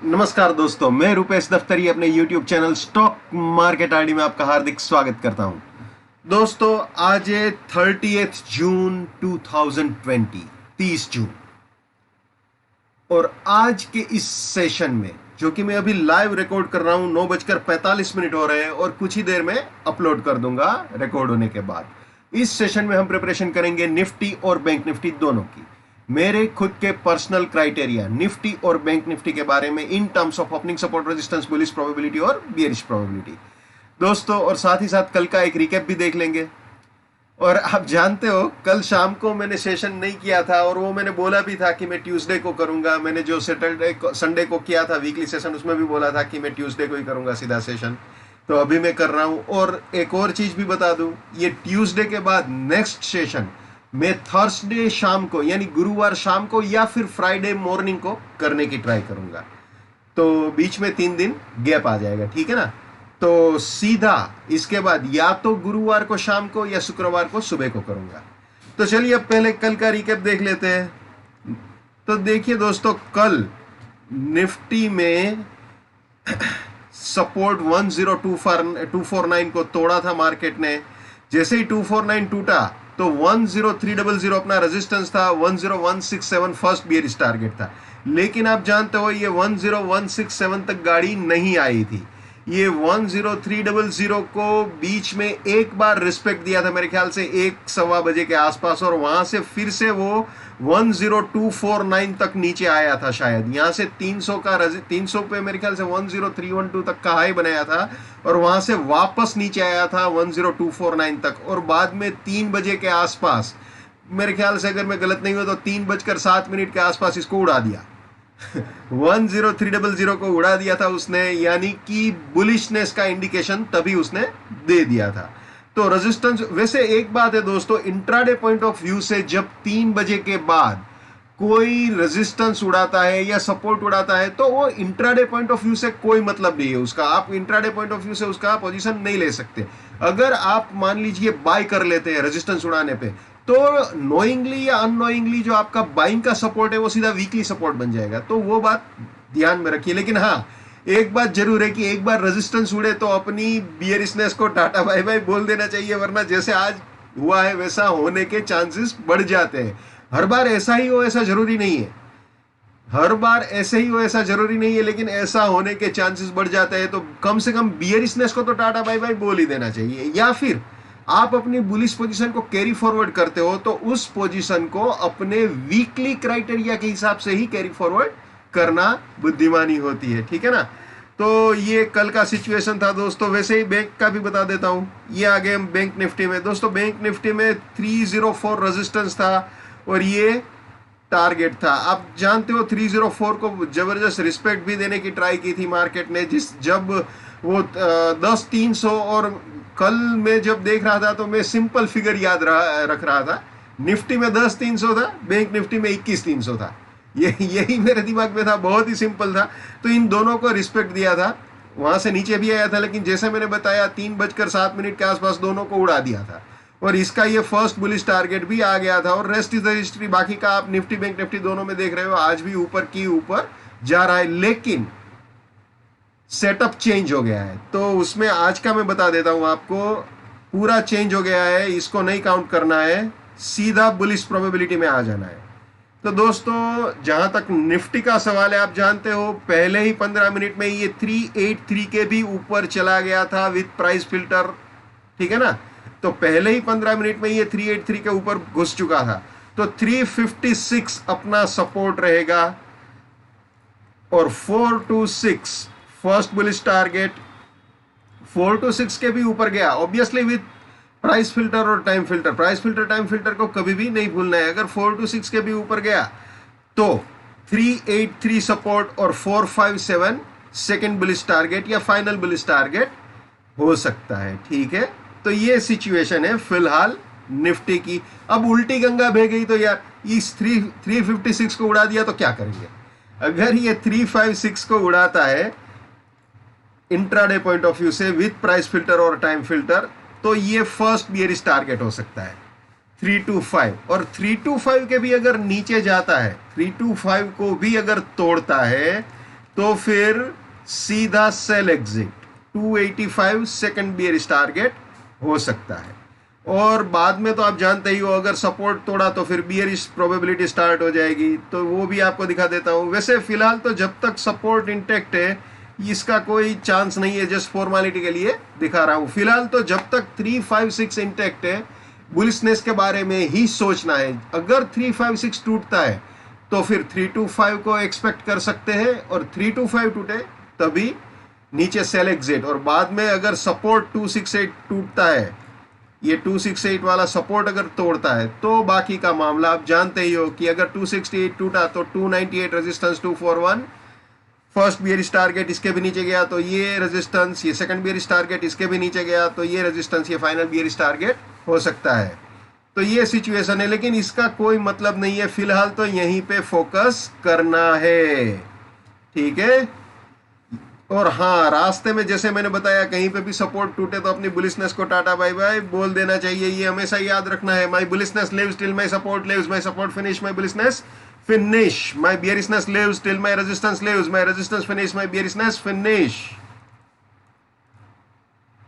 नमस्कार दोस्तों, मैं रुपेश दफ्तरी अपने YouTube channel stock market ID में आपका हार्दिक स्वागत करता हूं। दोस्तों, आज है 30 जून 2020, 30 जून। और आज के इस सेशन में, जो कि मैं अभी लाइव रिकॉर्ड कर रहा हूं, 9:45 हो रहे हैं और कुछ ही देर में अपलोड कर दूंगा रिकॉर्ड होने के बाद। इस सेशन में हम प्रिपरेशन करेंगे निफ्टी और बैंक निफ्टी दोनों की। मेरे खुद के पर्सनल क्राइटेरिया निफ्टी और बैंक निफ्टी के बारे में in terms of opening support, resistance, bullish probability और बियरिश प्रोबेबिलिटी दोस्तों। और साथ ही साथ कल का एक रिकैप भी देख लेंगे। और आप जानते हो, कल शाम को मैंने सेशन नहीं किया था और वो मैंने बोला भी था कि मैं ट्यूसडे को करूंगा। मैंने जो संडे को किया था वीकली सेशन, उसमें भी बोला था कि मैं ट्यूसडे को ही करूंगा सीधा सेशन। तो अभी मैं कर रहा हूं। और एक और चीज भी बता दूं, ये ट्यूसडे के बाद नेक्स्ट सेशन मैं थर्सडे शाम को, यानी गुरुवार शाम को या फिर फ्राइडे मॉर्निंग को करने की ट्राई करूंगा। तो बीच में 3 दिन गैप आ जाएगा, ठीक है ना। तो सीधा इसके बाद या तो गुरुवार को शाम को या शुक्रवार को सुबह को करूंगा। तो चलिए अब पहले कल का रिकैप देख लेते हैं। तो देखिए दोस्तों, कल निफ्टी में सपोर्ट 10249 को तोड़ा था मार्केट ने। जैसे ही 249 टूटा तो 10300 अपना रेजिस्टेंस था, 10167 फर्स्ट बियरिश टारगेट था। लेकिन आप जानते हो, ये 10167 तक गाड़ी नहीं आई थी। ये 10300 को बीच में एक बार रिस्पेक्ट दिया था, मेरे ख्याल से 1-1:15 बजे के आसपास, और वहां से फिर से वो 10249 तक नीचे आया था शायद। यहां से 300 पे मेरे ख्याल से 10312 तक का हाई बनाया था और वहां से वापस नीचे आया था 10249 तक। और बाद में 3 बजे के आसपास, मेरे ख्याल से अगर मैं गलत नहीं हुआ तो 3:07 के आसपास इसको उड़ा दिया। 10300 को उड़ा दिया था उसने, यानी कि बुलिशनेस का इंडिकेशन तभी उसने दे दिया था। तो रेजिस्टेंस, वैसे एक बात है दोस्तों, इंट्राडे पॉइंट ऑफ व्यू से जब 3 बजे के बाद कोई रेजिस्टेंस उड़ाता है या सपोर्ट उड़ाता है तो वो इंट्राडे पॉइंट ऑफ व्यू से कोई मतलब नहीं है उसका। आप इंट्राडे पॉइंट ऑफ व्यू से उसका पोजीशन नहीं ले सकते। अगर आप मान लीजिए बाय कर लेते हैं रेजिस्टेंस उड़ाने पे, तो नोइंगली या अननोइंगली जो आपका बाइंग का सपोर्ट है वो सीधा वीकली सपोर्ट बन जाएगा। तो वो बात ध्यान में रखिए। लेकिन हाँ, एक बात जरूर है कि एक बार रेजिस्टेंस उड़े तो अपनी बियरिशनेस को टाटा बाय बाय बोल देना चाहिए, वरना जैसे आज हुआ है वैसा होने के चांसेस बढ़ जाते हैं। हर बार ऐसा ही हो ऐसा जरूरी नहीं है, हर बार ऐसे ही हो ऐसा जरूरी नहीं है, लेकिन ऐसा होने के चांसेस बढ़ जाते हैं। तो कम से कम बियरिशनेस को तो टाटा बाय बाय बोल ही देना चाहिए। या फिर आप अपनी बुलिश पोजीशन को कैरी फॉरवर्ड करते हो तो उस पोजीशन को अपने वीकली क्राइटेरिया के हिसाब से ही कैरी फॉरवर्ड करना बुद्धिमानी होती है, ठीक है ना। तो ये कल का सिचुएशन था दोस्तों। वैसे ही बैंक का भी बता देता हूं। ये आ गए हम बैंक निफ्टी में। दोस्तों, बैंक निफ्टी में 304 रेजिस्टेंस था और ये टारगेट था। आप जानते हो 304 को जबरदस्त रिस्पेक्ट भी देने की ट्राई की थी मार्केट ने, जब वो 10-300, और कल मैं जब देख रहा था तो मैं सिंपल फिगर याद रख रहा था। निफ्टी में 10-300 था, बैंक निफ्टी में 21-300 था। यही मेरे दिमाग में था, बहुत ही सिंपल था। तो इन दोनों को रिस्पेक्ट दिया था। वहां से नीचे भी आया था, लेकिन जैसे मैंने बताया 3:07 के आसपास दोनों को उड़ा दिया था और इसका ये फर्स्ट बुलिश टारगेट भी आ गया था। और रेस्ट इज द हिस्ट्री। बाकी का आप निफ्टी बैंक निफ्टी दोनों में देख रहे हो, आज भी ऊपर की ऊपर जा रहा है। लेकिन सेटअप चेंज हो गया है, तो उसमें आज का मैं बता देता हूं आपको। पूरा चेंज हो गया है, इसको नहीं काउंट करना है, सीधा बुलिश प्रोबेबिलिटी में आ जाना है। तो दोस्तों, जहां तक निफ्टी का सवाल है, आप जानते हो पहले ही 15 मिनट में ये 383 के भी ऊपर चला गया था विद प्राइस फिल्टर, ठीक है ना। तो पहले ही 15 मिनट में ये 383 के ऊपर घुस चुका था। तो 356 अपना सपोर्ट रहेगा और 426 फर्स्ट बुलिश टारगेट। 426 के भी ऊपर गया, ऑब्वियसली विद प्राइस फिल्टर और time filter. Price filter time filter को कभी भी नहीं भूलना है। अगर 426 के भी ऊपर गया तो 383 सपोर्ट और 457 सेकेंड बुलिश टारगेट या फाइनल बुलिश टारगेट हो सकता है, ठीक है। तो ये सिचुएशन है फिलहाल निफ्टी की। अब उल्टी गंगा बह गई तो यार, इस 356 को उड़ा दिया तो क्या करेंगे। अगर ये 356 को उड़ाता है इंट्राडे पॉइंट ऑफ व्यू से विद प्राइस फिल्टर और टाइम फिल्टर, तो ये फर्स्ट बियरिश टारगेट हो सकता है 325। और 325 के भी अगर नीचे जाता है, 325 को भी अगर तोड़ता है तो फिर सीधा sell exit 285 second bearish target हो सकता है। और बाद में तो आप जानते ही हो, अगर सपोर्ट तोड़ा तो फिर बियरिश प्रोबेबिलिटी स्टार्ट हो जाएगी, तो वो भी आपको दिखा देता हूं। वैसे फिलहाल तो जब तक सपोर्ट इंटेक्ट है इसका कोई चांस नहीं है, जस्ट फॉर्मेलिटी के लिए दिखा रहा हूं। फिलहाल तो जब तक 356 इंटेक्ट है बुलिशनेस के बारे में ही सोचना है। अगर 356 टूटता है तो फिर 325 को एक्सपेक्ट कर सकते हैं, और 325 टूटे तभी नीचे सेल एग्जिट। और बाद में अगर सपोर्ट 268 टूटता है, ये 268 वाला सपोर्ट अगर तोड़ता है तो बाकी का मामला आप जानते ही हो कि अगर 268 टूटा तो 298 रेजिस्टेंस 241 फर्स्ट बियरिश टारगेट, इसके भी नीचे गया तो ये रेजिस्टेंस, ये सेकंड बियरिश टारगेट, इसके भी नीचे गया तो ये रेजिस्टेंस, ये फाइनल बियरिश टारगेट हो सकता है। तो ये सिचुएशन है, लेकिन इसका कोई मतलब नहीं है। फिलहाल तो यहीं पे फोकस करना है, ठीक है। और हाँ, रास्ते में जैसे मैंने बताया कहीं पे भी सपोर्ट टूटे तो अपनी बुलिशनेस को टाटा बाय बाय बोल देना चाहिए। ये हमेशा याद रखना है, my bullishness lives till my support lives, my support finish, my bullishness finish, my bearishness lives till my resistance lives, my resistance finish, my bearishness finish.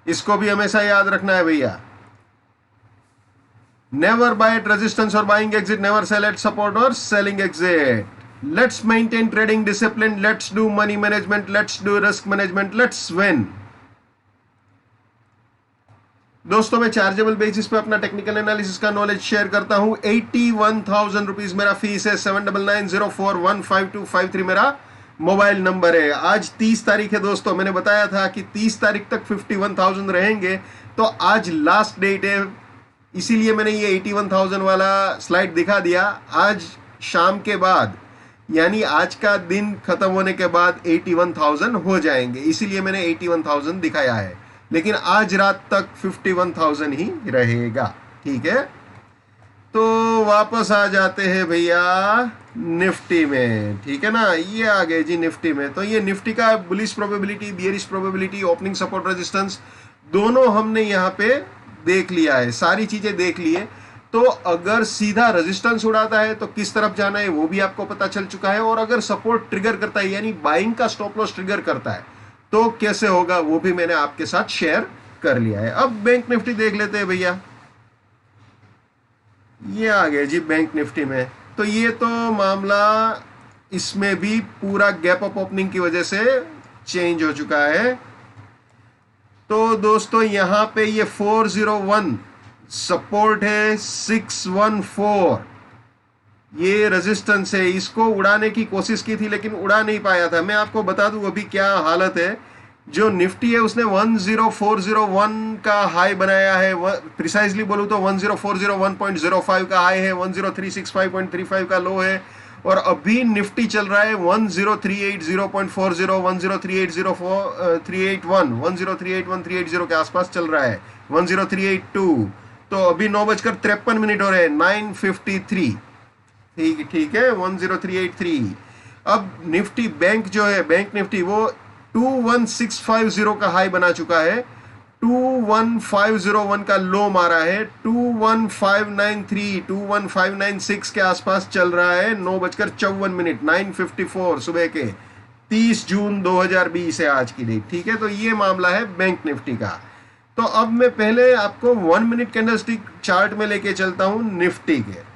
इसको भी हमेशा याद रखना है भैया। नेवर बाय एट रेजिस्टेंस और buying exit, never sell at support और selling exit. Let's maintain trading discipline. Let's do money management. Let's do risk management. Let's win. दोस्तों, मैं चार्जेबल बेसिस पे अपना टेक्निकल एनालिसिस का नॉलेज शेयर करता हूं। 81,000 rupees मेरा फीस है। 7990415253 मेरा मोबाइल नंबर है। आज 30 तारीख है दोस्तों, मैंने बताया था कि 30 तारीख तक 51,000 रहेंगे, तो आज लास्ट डेट है, इसीलिए मैंने ये 81,000 वाला स्लाइड दिखा दिया। आज शाम के बाद, यानी आज का दिन खत्म होने के बाद 81,000 हो जाएंगे, इसीलिए मैंने 81,000 दिखाया है। लेकिन आज रात तक 51,000 ही रहेगा, ठीक है। तो वापस आ जाते हैं भैया निफ्टी में, ठीक है ना। ये आ गए जी निफ्टी में। तो ये निफ्टी का bullish probability, bearish probability, opening support resistance दोनों हमने यहाँ पे देख लिया है, सारी चीजें देख ली है। तो अगर सीधा रेजिस्टेंस उड़ाता है तो किस तरफ जाना है वो भी आपको पता चल चुका है, और अगर सपोर्ट ट्रिगर करता है यानी बाइंग का स्टॉप लॉस ट्रिगर करता है तो कैसे होगा वो भी मैंने आपके साथ शेयर कर लिया है। अब बैंक निफ्टी देख लेते हैं भैया। ये आ गए जी बैंक निफ्टी में। तो ये तो मामला इसमें भी पूरा गैप अप ओपनिंग की वजह से चेंज हो चुका है। तो दोस्तों यहां पे ये 401 सपोर्ट है, 614 ये रेजिस्टेंस है। इसको उड़ाने की कोशिश की थी लेकिन उड़ा नहीं पाया था। मैं आपको बता दूं अभी क्या हालत है। जो निफ्टी है उसने 10401 का हाई बनाया है, प्रिसाइजली बोलूं तो 10401.05 का हाई है, 10365.35 का लो है, और अभी निफ्टी चल रहा है 10380.40, 10380.381, 10381 के आसपास चल रहा है, 10382। तो अभी 9:53 हो रहे हैं, 9:53, ठीक है, 10383। अब निफ्टी बैंक जो है, बैंक निफ्टी वो 21650 का हाई बना चुका है, 21501 का लो मारा है, 21593 21596 के आसपास चल रहा है, 9:54, 9:54 सुबह के 30 जून 2020 है आज की डेट, ठीक है। तो ये मामला है बैंक निफ्टी का। तो अब मैं पहले आपको 1 मिनट कैंडलस्टिक चार्ट में लेके चलता हूं निफ्टी के।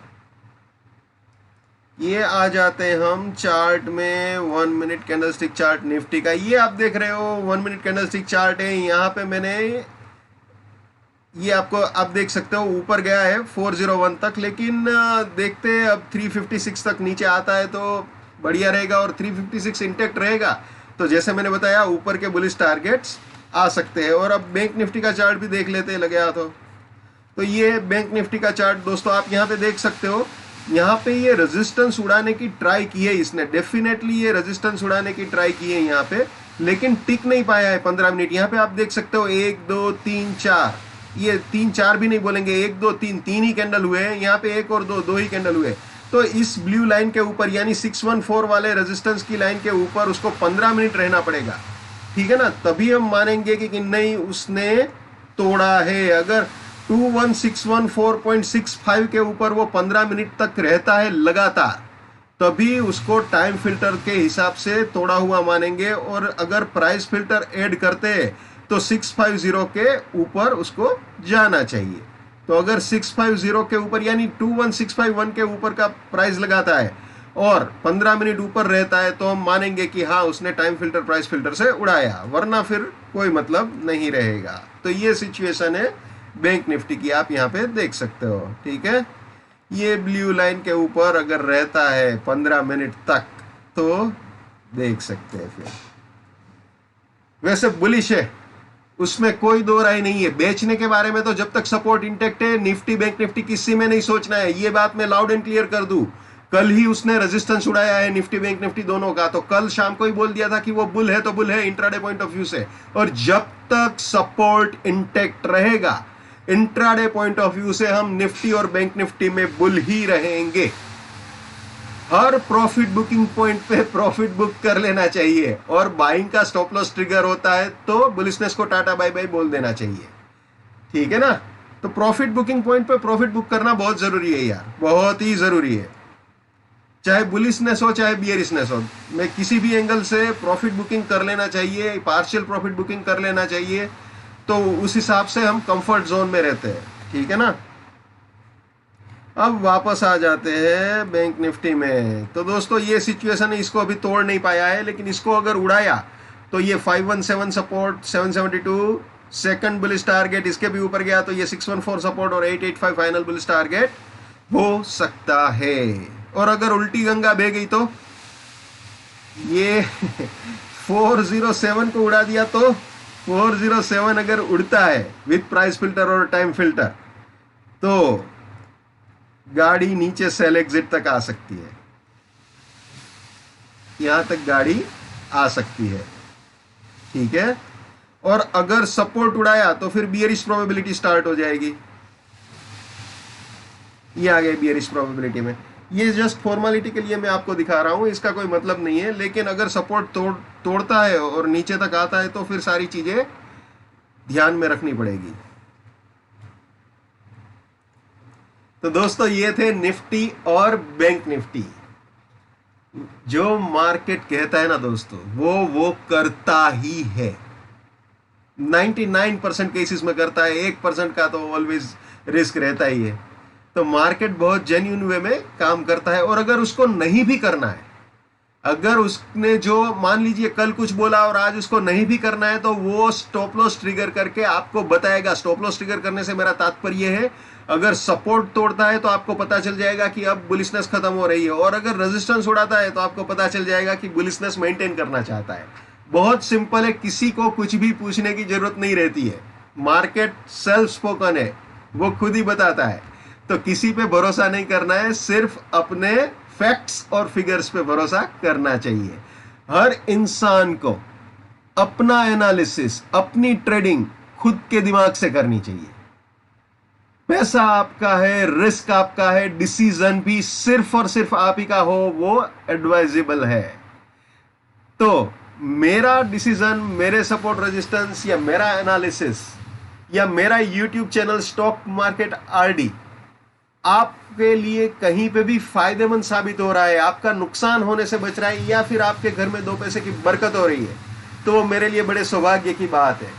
ये आ जाते हैं हम चार्ट में, 1 मिनट कैंडलस्टिक चार्ट निफ्टी का। ये आप देख रहे हो 1 मिनट कैंडलस्टिक चार्ट है। यहाँ पे मैंने ये आपको आप देख सकते हो ऊपर गया है 401 तक, लेकिन देखते हैं अब 356 तक नीचे आता है तो बढ़िया रहेगा, और 356 इंटेक्ट रहेगा तो जैसे मैंने बताया ऊपर के बुलिश टारगेट्स आ सकते हैं। और अब बैंक निफ्टी का चार्ट भी देख लेते हैं, लगे हाथों। तो ये बैंक निफ्टी का चार्ट दोस्तों आप यहाँ पे देख सकते हो। यहाँ पे ये रेजिस्टेंस उड़ाने की ट्राई की है इसने, डेफिनेटली ये रेजिस्टेंस उड़ाने की ट्राई की है यहाँ पे, लेकिन टिक नहीं पाया है 15 मिनट। यहाँ पे आप देख सकते हो 1 2 3 4, ये 3 4 भी नहीं बोलेंगे, 1 2 3 3 ही कैंडल हुए हैं। यहाँ पे 1 और 2 2 ही कैंडल हुए। तो इस ब्लू लाइन के ऊपर यानी 614 वाले रेजिस्टेंस की लाइन के ऊपर उसको 15 मिनट रहना पड़ेगा, ठीक है ना, तभी हम मानेंगे कि नहीं उसने तोड़ा है। अगर 21614.65 के ऊपर वो 15 मिनट तक रहता है लगातार तभी उसको टाइम फिल्टर के हिसाब से तोड़ा हुआ मानेंगे, और अगर प्राइस फिल्टर ऐड करते हैं तो 650 के ऊपर उसको जाना चाहिए। तो अगर 650 के ऊपर यानी 21651 के ऊपर का प्राइस लगाता है और 15 मिनट ऊपर रहता है तो हम मानेंगे कि हाँ उसने टाइम फिल्टर प्राइस फिल्टर से उड़ाया, वरना फिर कोई मतलब नहीं रहेगा। तो ये सिचुएशन है बैंक निफ्टी की, आप यहाँ पे देख सकते हो। ठीक है, ये ब्लू लाइन के ऊपर अगर रहता है 15 मिनट तक तो देख सकते हैं। फिर वैसे बुलिश है, उसमें कोई दो राय नहीं है। बेचने के बारे में तो जब तक सपोर्ट इंटेक्ट है, निफ्टी बैंक निफ्टी किसी में नहीं सोचना है। ये बात मैं लाउड एंड क्लियर कर दूं। कल ही उसने रेजिस्टेंस उड़ाया है निफ्टी बैंक निफ्टी दोनों का, तो कल शाम को ही बोल दिया था कि वो बुल है तो बुल है इंट्राडे पॉइंट ऑफ व्यू से। और जब तक सपोर्ट इंटेक्ट रहेगा इंट्राडे पॉइंट ऑफ व्यू से हम निफ्टी और बैंक निफ्टी में बुल ही रहेंगे। हर प्रॉफिट बुकिंग पॉइंट पे प्रॉफिट बुक कर लेना चाहिए, और बाइंग का स्टॉप लॉस ट्रिगर होता है तो बुलिशनेस को टाटा बाय बाय बोल देना चाहिए। ठीक है ना, तो प्रॉफिट बुकिंग पॉइंट पे प्रॉफिट बुक करना बहुत जरूरी है यार, बहुत ही जरूरी है। चाहे बुलिशनेस हो चाहे बियरिशनेस हो, मैं किसी भी एंगल से प्रॉफिट बुकिंग कर लेना चाहिए, पार्शियल प्रॉफिट बुकिंग कर लेना चाहिए, तो उस हिसाब से हम कंफर्ट जोन में रहते हैं। ठीक है ना, अब वापस आ जाते हैं बैंक निफ्टी में। तो दोस्तों ये सिचुएशन है, इसको अभी तोड़ नहीं पाया है, लेकिन इसको अगर उड़ाया तो ये 517 सपोर्ट, 772 सेकंड बुलिश टारगेट, इसके भी ऊपर गया तो ये 614 सपोर्ट और 885 फाइनल बुलिश टारगेट हो सकता है। और अगर उल्टी गंगा बह गई तो ये 407 को उड़ा दिया, तो 407 अगर उड़ता है विथ प्राइस फिल्टर और टाइम फिल्टर तो गाड़ी नीचे सेल एग्जिट तक आ सकती है, यहां तक गाड़ी आ सकती है। ठीक है, और अगर सपोर्ट उड़ाया तो फिर बियरिश प्रोबेबिलिटी स्टार्ट हो जाएगी। ये आ गए बियरिश प्रोबेबिलिटी में। ये जस्ट फॉर्मेलिटी के लिए मैं आपको दिखा रहा हूं, इसका कोई मतलब नहीं है, लेकिन अगर सपोर्ट तोड़ता है और नीचे तक आता है तो फिर सारी चीजें ध्यान में रखनी पड़ेगी। तो दोस्तों ये थे निफ्टी और बैंक निफ्टी। जो मार्केट कहता है ना दोस्तों, वो करता ही है। 99% केसेस में करता है, 1% का तो ऑलवेज रिस्क रहता ही है। तो मार्केट बहुत जेन्युइन वे में काम करता है। और अगर उसको नहीं भी करना है, अगर उसने जो मान लीजिए कल कुछ बोला और आज उसको नहीं भी करना है, तो वो स्टॉप लॉस ट्रिगर करके आपको बताएगा। स्टॉप लॉस ट्रिगर करने से मेरा तात्पर्य है, अगर सपोर्ट तोड़ता है तो आपको पता चल जाएगा कि अब बुलिशनेस खत्म हो रही है, और अगर रेजिस्टेंस उड़ाता है तो आपको पता चल जाएगा कि बुलिशनेस मेंटेन करना चाहता है। बहुत सिंपल है, किसी को कुछ भी पूछने की जरूरत नहीं रहती है। मार्केट सेल्फ स्पोकन है, वो खुद ही बताता है। तो किसी पे भरोसा नहीं करना है, सिर्फ अपने फैक्ट्स और फिगर्स पे भरोसा करना चाहिए। हर इंसान को अपना एनालिसिस, अपनी ट्रेडिंग खुद के दिमाग से करनी चाहिए। पैसा आपका है, रिस्क आपका है, डिसीजन भी सिर्फ और सिर्फ आप ही का हो, वो एडवाइजेबल है। तो मेरा डिसीजन, मेरे सपोर्ट रेजिस्टेंस या मेरा एनालिसिस या मेरा YouTube channel stock market RD आपके लिए कहीं पे भी फायदेमंद साबित हो रहा है, आपका नुकसान होने से बच रहा है, या फिर आपके घर में दो पैसे की बरकत हो रही है, तो वो मेरे लिए बड़े सौभाग्य की बात है।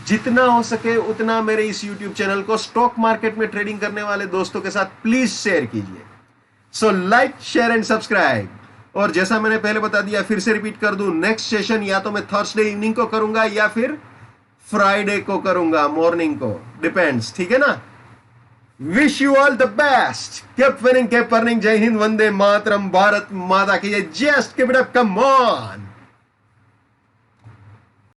जितना हो सके उतना मेरे इस YouTube चैनल को स्टॉक मार्केट में ट्रेडिंग करने वाले दोस्तों के साथ प्लीज शेयर कीजिए। So like, share and subscribe. और जैसा मैंने पहले बता दिया, फिर से रिपीट कर दूं, नेक्स्ट सेशन या तो मैं थर्सडे इवनिंग को करूंगा या फिर फ्राइडे को करूंगा मॉर्निंग को, डिपेंड्स। ठीक है ना, wish you all the best, keep winning, keep earning. जय हिंद, वंदे मातरम, भारत माता की जय, just keep it up, come on.